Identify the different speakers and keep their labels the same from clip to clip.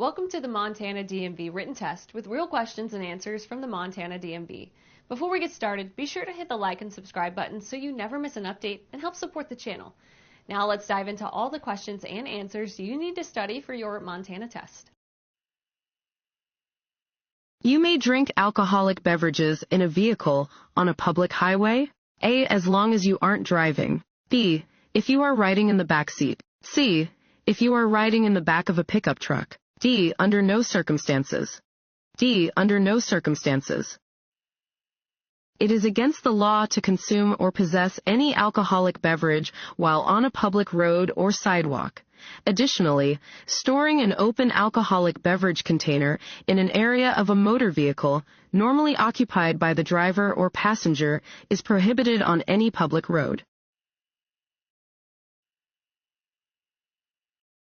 Speaker 1: Welcome to the Montana DMV Written Test with real questions and answers from the Montana DMV. Before we get started, be sure to hit the like and subscribe button so you never miss an update and help support the channel. Now let's dive into all the questions and answers you need to study for your Montana test.
Speaker 2: You may drink alcoholic beverages in a vehicle on a public highway. A, as long as you aren't driving. B, if you are riding in the back seat. C, if you are riding in the back of a pickup truck. D, under no circumstances. D, under no circumstances. It is against the law to consume or possess any alcoholic beverage while on a public road or sidewalk. Additionally, storing an open alcoholic beverage container in an area of a motor vehicle, normally occupied by the driver or passenger, is prohibited on any public road.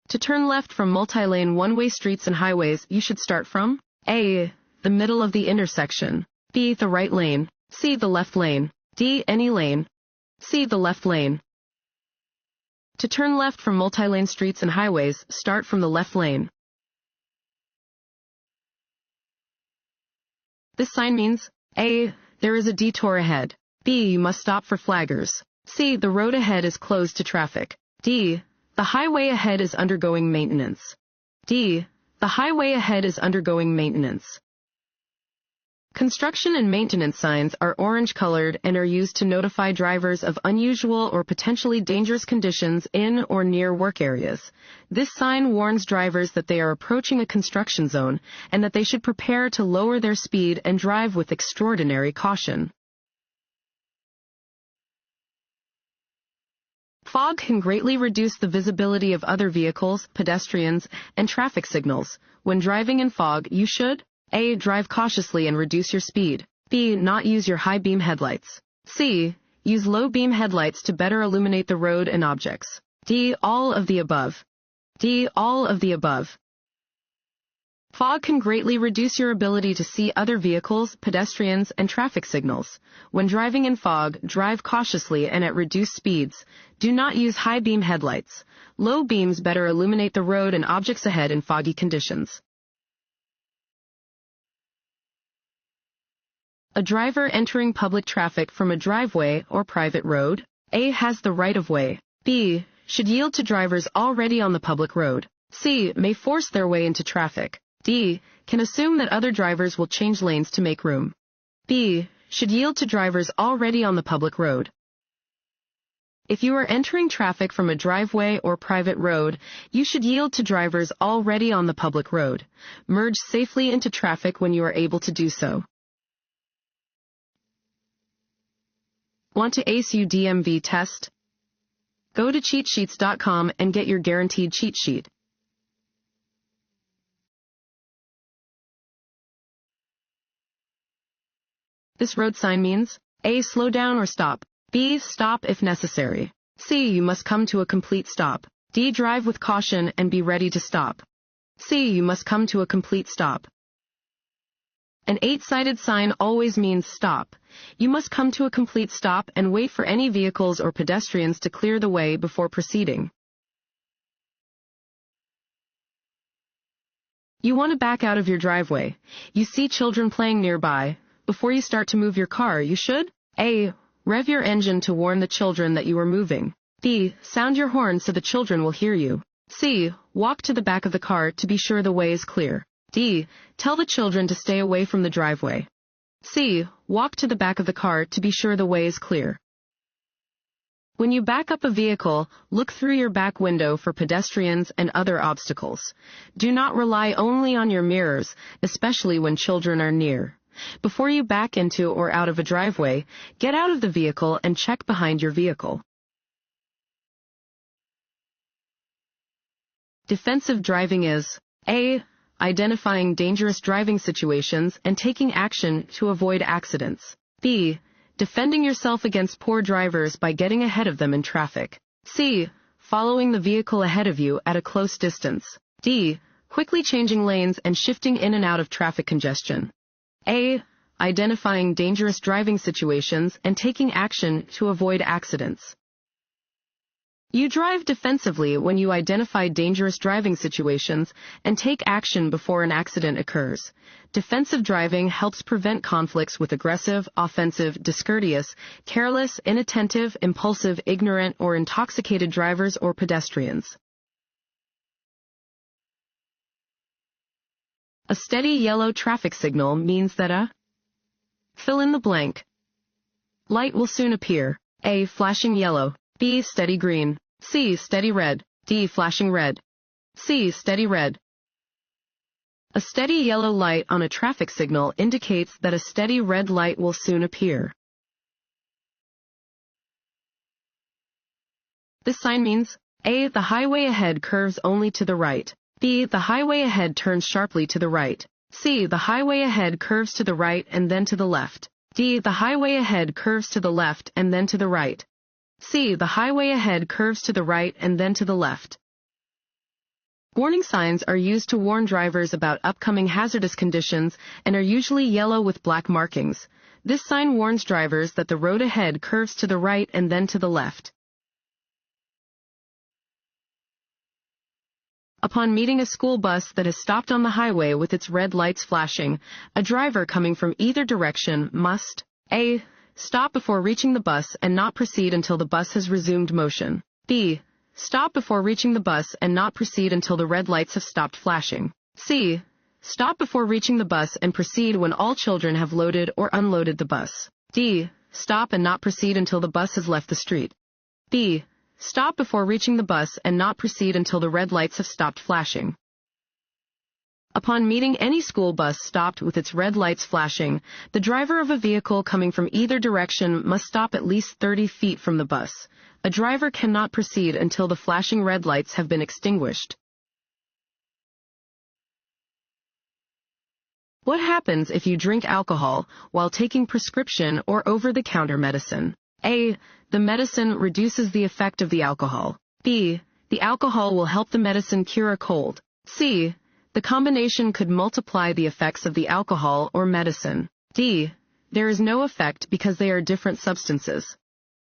Speaker 2: To turn left from multi-lane one-way streets and highways, you should start from A, the middle of the intersection, B, the right lane, C, the left lane, D, any lane, C, the left lane. To turn left from multi-lane streets and highways, start from the left lane. This sign means A, there is a detour ahead, B, you must stop for flaggers, C, the road ahead is closed to traffic, D, the highway ahead is undergoing maintenance. D, the highway ahead is undergoing maintenance. Construction and maintenance signs are orange-colored and are used to notify drivers of unusual or potentially dangerous conditions in or near work areas. This sign warns drivers that they are approaching a construction zone and that they should prepare to lower their speed and drive with extraordinary caution. Fog can greatly reduce the visibility of other vehicles, pedestrians, and traffic signals. When driving in fog, you should A, drive cautiously and reduce your speed. B, not use your high beam headlights. C, use low beam headlights to better illuminate the road and objects. D, all of the above. D, all of the above. Fog can greatly reduce your ability to see other vehicles, pedestrians, and traffic signals. When driving in fog, drive cautiously and at reduced speeds. Do not use high beam headlights. Low beams better illuminate the road and objects ahead in foggy conditions. A driver entering public traffic from a driveway or private road, A, has the right-of-way. B, should yield to drivers already on the public road. C, may force their way into traffic. D, can assume that other drivers will change lanes to make room. B, should yield to drivers already on the public road. If you are entering traffic from a driveway or private road, you should yield to drivers already on the public road. Merge safely into traffic when you are able to do so. Want to ace your DMV test? Go to cheatsheets.com and get your guaranteed cheat sheet. This road sign means A, slow down or stop. B, stop if necessary. C, you must come to a complete stop. D, drive with caution and be ready to stop. C, you must come to a complete stop. An 8-sided sign always means stop. You must come to a complete stop and wait for any vehicles or pedestrians to clear the way before proceeding. You want to back out of your driveway. You see children playing nearby. Before you start to move your car, you should A, rev your engine to warn the children that you are moving. B, sound your horn so the children will hear you. C, walk to the back of the car to be sure the way is clear. D, tell the children to stay away from the driveway. C, walk to the back of the car to be sure the way is clear. When you back up a vehicle, look through your back window for pedestrians and other obstacles. Do not rely only on your mirrors, especially when children are near. Before you back into or out of a driveway, get out of the vehicle and check behind your vehicle. Defensive driving is A, identifying dangerous driving situations and taking action to avoid accidents. B, defending yourself against poor drivers by getting ahead of them in traffic. C, following the vehicle ahead of you at a close distance. D, quickly changing lanes and shifting in and out of traffic congestion. A, identifying dangerous driving situations and taking action to avoid accidents. You drive defensively when you identify dangerous driving situations and take action before an accident occurs. Defensive driving helps prevent conflicts with aggressive, offensive, discourteous, careless, inattentive, impulsive, ignorant, or intoxicated drivers or pedestrians. A steady yellow traffic signal means that a fill in the blank light will soon appear. A. Flashing yellow. B. Steady green. C. Steady red. D. Flashing red. C. Steady red. A steady yellow light on a traffic signal indicates that a steady red light will soon appear. This sign means A. The highway ahead curves only to the right. B. The highway ahead turns sharply to the right. C. The highway ahead curves to the right and then to the left. D. The highway ahead curves to the left and then to the right. C. The highway ahead curves to the right and then to the left. Warning signs are used to warn drivers about upcoming hazardous conditions and are usually yellow with black markings. This sign warns drivers that the road ahead curves to the right and then to the left. Upon meeting a school bus that has stopped on the highway with its red lights flashing, a driver coming from either direction must A. Stop before reaching the bus and not proceed until the bus has resumed motion. B. Stop before reaching the bus and not proceed until the red lights have stopped flashing. C. Stop before reaching the bus and proceed when all children have loaded or unloaded the bus. D. Stop and not proceed until the bus has left the street. B. Stop before reaching the bus and not proceed until the red lights have stopped flashing. Upon meeting any school bus stopped with its red lights flashing, the driver of a vehicle coming from either direction must stop at least 30 feet from the bus. A driver cannot proceed until the flashing red lights have been extinguished. What happens if you drink alcohol while taking prescription or over-the-counter medicine? A. The medicine reduces the effect of the alcohol. B. The alcohol will help the medicine cure a cold. C. The combination could multiply the effects of the alcohol or medicine. D. There is no effect because they are different substances.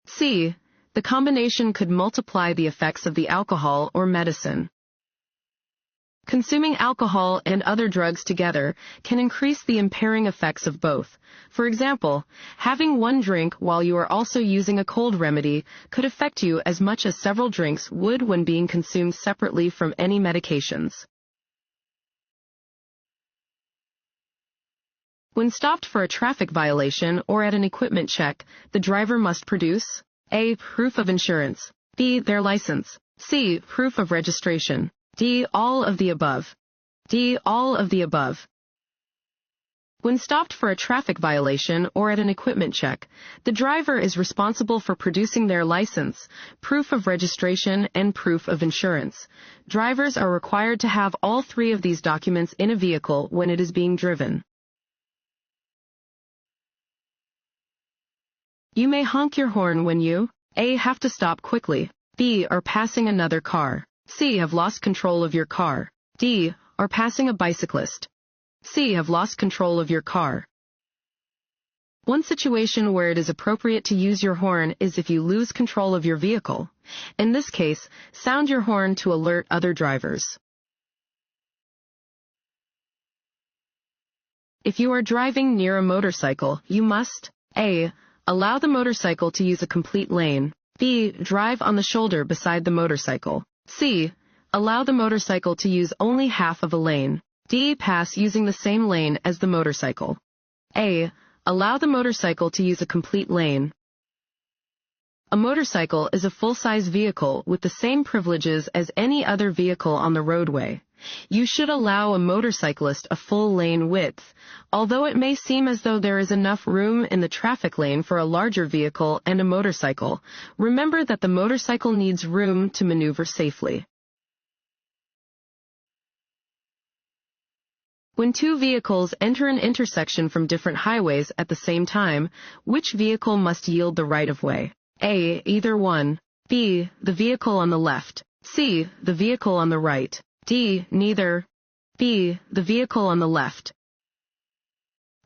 Speaker 2: C. The combination could multiply the effects of the alcohol or medicine. Consuming alcohol and other drugs together can increase the impairing effects of both. For example, having one drink while you are also using a cold remedy could affect you as much as several drinks would when being consumed separately from any medications. When stopped for a traffic violation or at an equipment check, the driver must produce A. Proof of insurance. B. Their license. C. Proof of registration. D. All of the above. D. All of the above. When stopped for a traffic violation or at an equipment check, the driver is responsible for producing their license, proof of registration, and proof of insurance. Drivers are required to have all three of these documents in a vehicle when it is being driven. You may honk your horn when you A. Have to stop quickly. B. Are passing another car. C. Have lost control of your car. D. Are passing a bicyclist. C. Have lost control of your car. One situation where it is appropriate to use your horn is if you lose control of your vehicle. In this case, sound your horn to alert other drivers. If you are driving near a motorcycle, you must A. Allow the motorcycle to use a complete lane. B. Drive on the shoulder beside the motorcycle. C. Allow the motorcycle to use only half of a lane. D. Pass using the same lane as the motorcycle. A. Allow the motorcycle to use a complete lane. A motorcycle is a full-size vehicle with the same privileges as any other vehicle on the roadway. You should allow a motorcyclist a full lane width. Although it may seem as though there is enough room in the traffic lane for a larger vehicle and a motorcycle, remember that the motorcycle needs room to maneuver safely. When two vehicles enter an intersection from different highways at the same time, which vehicle must yield the right-of-way? A. Either one. B. The vehicle on the left. C. The vehicle on the right. D. Neither. B. The vehicle on the left.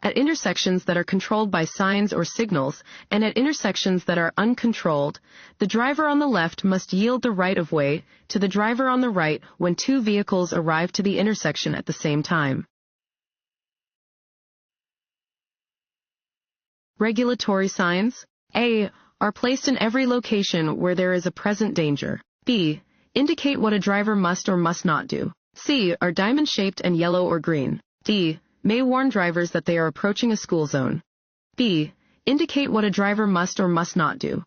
Speaker 2: At intersections that are controlled by signs or signals, and at intersections that are uncontrolled, the driver on the left must yield the right-of-way to the driver on the right when two vehicles arrive to the intersection at the same time. Regulatory signs. A. Are placed in every location where there is a present danger. B. Indicate what a driver must or must not do. C. Are diamond-shaped and yellow or green. D. May warn drivers that they are approaching a school zone. B. Indicate what a driver must or must not do.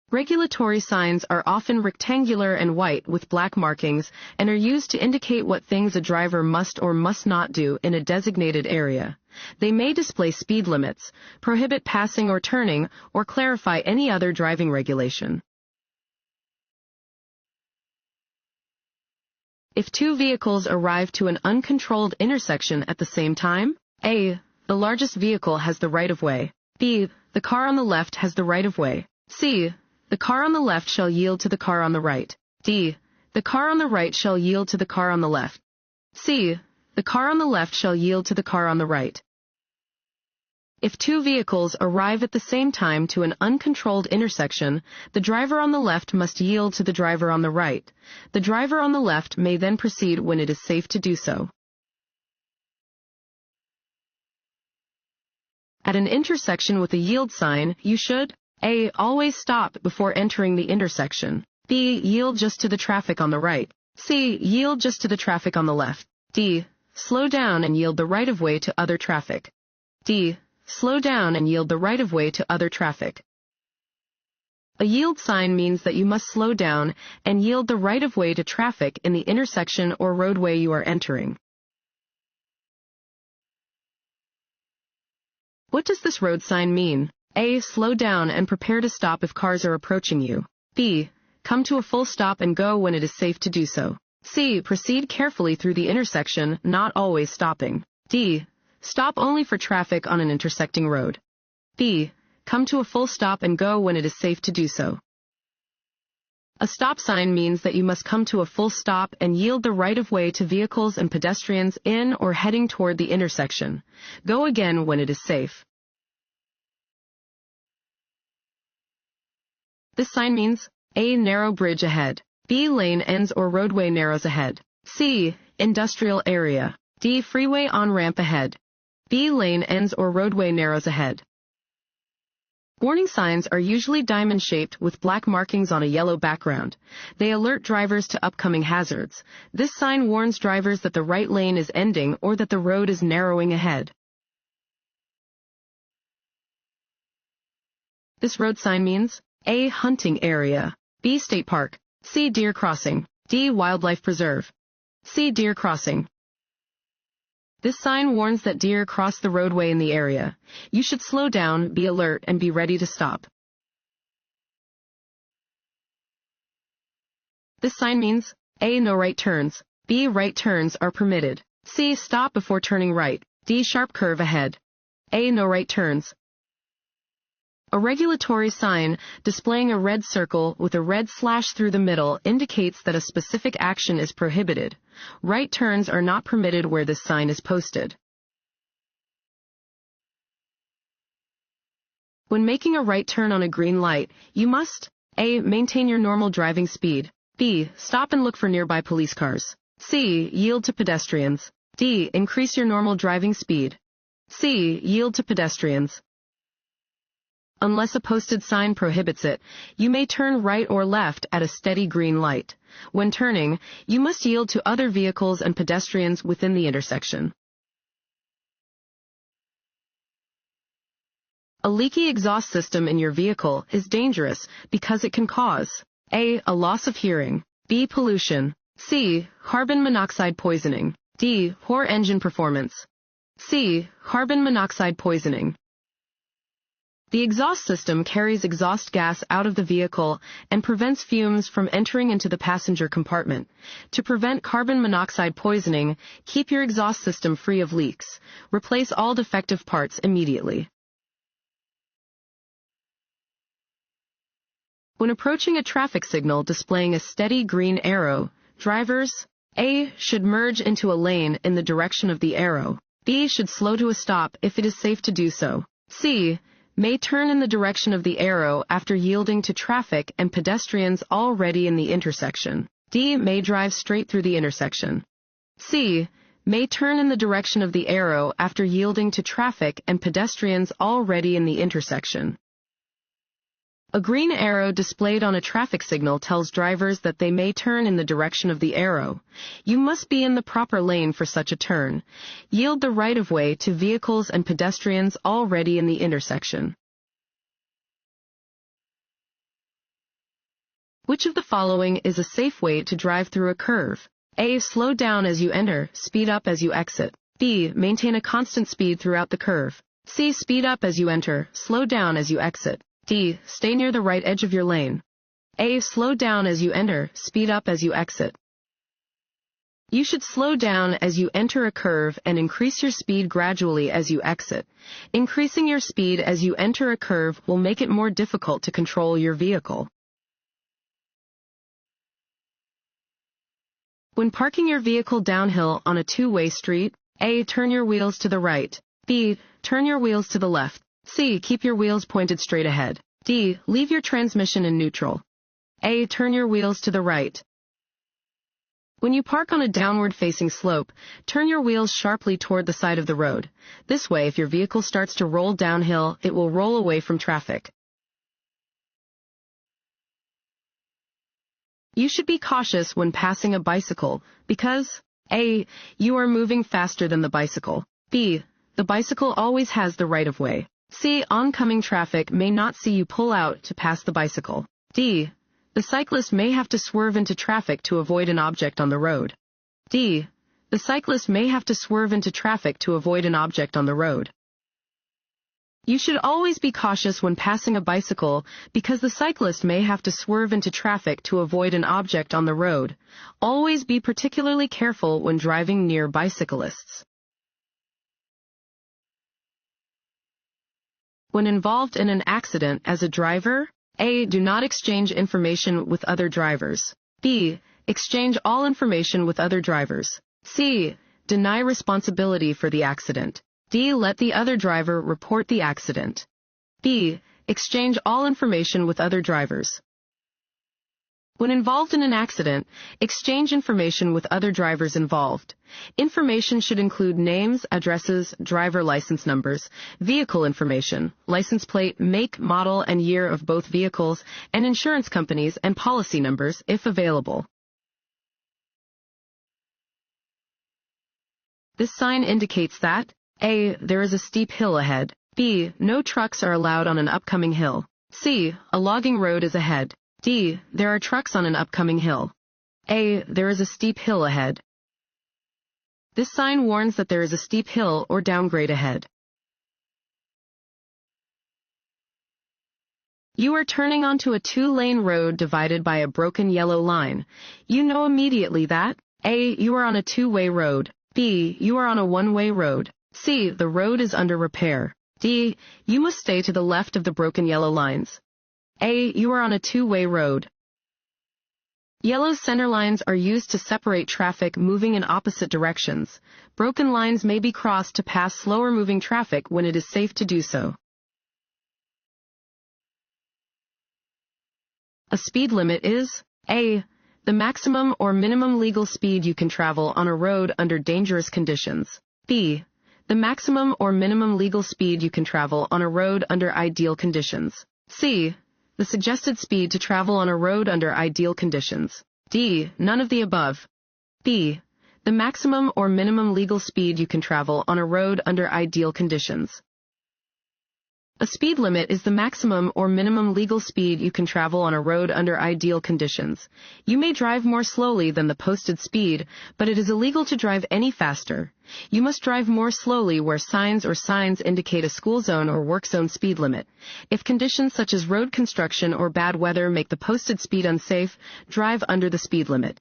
Speaker 2: Regulatory signs are often rectangular and white with black markings and are used to indicate what things a driver must or must not do in a designated area. They may display speed limits, prohibit passing or turning, or clarify any other driving regulation. If two vehicles arrive to an uncontrolled intersection at the same time, A. The largest vehicle has the right-of-way. B. The car on the left has the right-of-way. C. The car on the left shall yield to the car on the right. D. The car on the right shall yield to the car on the left. C. The car on the left shall yield to the car on the right. If two vehicles arrive at the same time to an uncontrolled intersection, the driver on the left must yield to the driver on the right. The driver on the left may then proceed when it is safe to do so. At an intersection with a yield sign, you should A. Always stop before entering the intersection. B. Yield just to the traffic on the right. C. Yield just to the traffic on the left. D. Slow down and yield the right-of-way to other traffic. D. Slow down and yield the right-of-way to other traffic. A yield sign means that you must slow down and yield the right-of-way to traffic in the intersection or roadway you are entering. What does this road sign mean? A. Slow down and prepare to stop if cars are approaching you. B. Come to a full stop and go when it is safe to do so. C. Proceed carefully through the intersection, not always stopping. D. Stop only for traffic on an intersecting road. B. Come to a full stop and go when it is safe to do so. A stop sign means that you must come to a full stop and yield the right-of-way to vehicles and pedestrians in or heading toward the intersection. Go again when it is safe. This sign means A. Narrow bridge ahead. B. Lane ends or roadway narrows ahead. C. Industrial area. D. Freeway on-ramp ahead. B. Lane ends or roadway narrows ahead. Warning signs are usually diamond-shaped with black markings on a yellow background. They alert drivers to upcoming hazards. This sign warns drivers that the right lane is ending or that the road is narrowing ahead. This road sign means A. Hunting area. B. State park. C. Deer crossing. D. Wildlife preserve. C. Deer crossing. This sign warns that deer cross the roadway in the area. You should slow down, be alert, and be ready to stop. This sign means A. No right turns. B. Right turns are permitted. C. Stop before turning right. D. Sharp curve ahead. A. No right turns. A regulatory sign displaying a red circle with a red slash through the middle indicates that a specific action is prohibited. Right turns are not permitted where this sign is posted. When making a right turn on a green light, you must A. Maintain your normal driving speed. B. Stop and look for nearby police cars. C. Yield to pedestrians. D. Increase your normal driving speed. C. Yield to pedestrians. Unless a posted sign prohibits it, you may turn right or left at a steady green light. When turning, you must yield to other vehicles and pedestrians within the intersection. A leaky exhaust system in your vehicle is dangerous because it can cause A. A loss of hearing. B. Pollution. C. Carbon monoxide poisoning. D. Poor engine performance. C. Carbon monoxide poisoning. The exhaust system carries exhaust gas out of the vehicle and prevents fumes from entering into the passenger compartment. To prevent carbon monoxide poisoning, keep your exhaust system free of leaks. Replace all defective parts immediately. When approaching a traffic signal displaying a steady green arrow, drivers A. should merge into a lane in the direction of the arrow. B. Should slow to a stop if it is safe to do so. C. May turn in the direction of the arrow after yielding to traffic and pedestrians already in the intersection. D. May drive straight through the intersection. C. May turn in the direction of the arrow after yielding to traffic and pedestrians already in the intersection. A green arrow displayed on a traffic signal tells drivers that they may turn in the direction of the arrow. You must be in the proper lane for such a turn. Yield the right-of-way to vehicles and pedestrians already in the intersection. Which of the following is a safe way to drive through a curve? A. Slow down as you enter, speed up as you exit. B. Maintain a constant speed throughout the curve. C. Speed up as you enter, slow down as you exit. D. Stay near the right edge of your lane. A. Slow down as you enter, speed up as you exit. You should slow down as you enter a curve and increase your speed gradually as you exit. Increasing your speed as you enter a curve will make it more difficult to control your vehicle. When parking your vehicle downhill on a two-way street, A. Turn your wheels to the right. B. Turn your wheels to the left. C. Keep your wheels pointed straight ahead. D. Leave your transmission in neutral. A. Turn your wheels to the right. When you park on a downward-facing slope, turn your wheels sharply toward the side of the road. This way, if your vehicle starts to roll downhill, it will roll away from traffic. You should be cautious when passing a bicycle because A. You are moving faster than the bicycle. B. The bicycle always has the right-of-way. C. Oncoming traffic may not see you pull out to pass the bicycle. D. The cyclist may have to swerve into traffic to avoid an object on the road. D. The cyclist may have to swerve into traffic to avoid an object on the road. You should always be cautious when passing a bicycle because the cyclist may have to swerve into traffic to avoid an object on the road. Always be particularly careful when driving near bicyclists. When involved in an accident as a driver, A. Do not exchange information with other drivers. B. Exchange all information with other drivers. C. Deny responsibility for the accident. D. Let the other driver report the accident. B. Exchange all information with other drivers. When involved in an accident, exchange information with other drivers involved. Information should include names, addresses, driver license numbers, vehicle information, license plate, make, model, and year of both vehicles, and insurance companies and policy numbers, if available. This sign indicates that A. There is a steep hill ahead. B. No trucks are allowed on an upcoming hill. C. A logging road is ahead. D. There are trucks on an upcoming hill. A. There is a steep hill ahead. This sign warns that there is a steep hill or downgrade ahead. You are turning onto a two-lane road divided by a broken yellow line. You know immediately that A. You are on a two-way road. B. You are on a one-way road. C. The road is under repair. D. You must stay to the left of the broken yellow lines. A. You are on a two-way road. Yellow center lines are used to separate traffic moving in opposite directions. Broken lines may be crossed to pass slower-moving traffic when it is safe to do so. A speed limit is A. The maximum or minimum legal speed you can travel on a road under dangerous conditions. B. The maximum or minimum legal speed you can travel on a road under ideal conditions. C. The suggested speed to travel on a road under ideal conditions. D. None of the above. B. The maximum or minimum legal speed you can travel on a road under ideal conditions. A speed limit is the maximum or minimum legal speed you can travel on a road under ideal conditions. You may drive more slowly than the posted speed, but it is illegal to drive any faster. You must drive more slowly where signs indicate a school zone or work zone speed limit. If conditions such as road construction or bad weather make the posted speed unsafe, drive under the speed limit.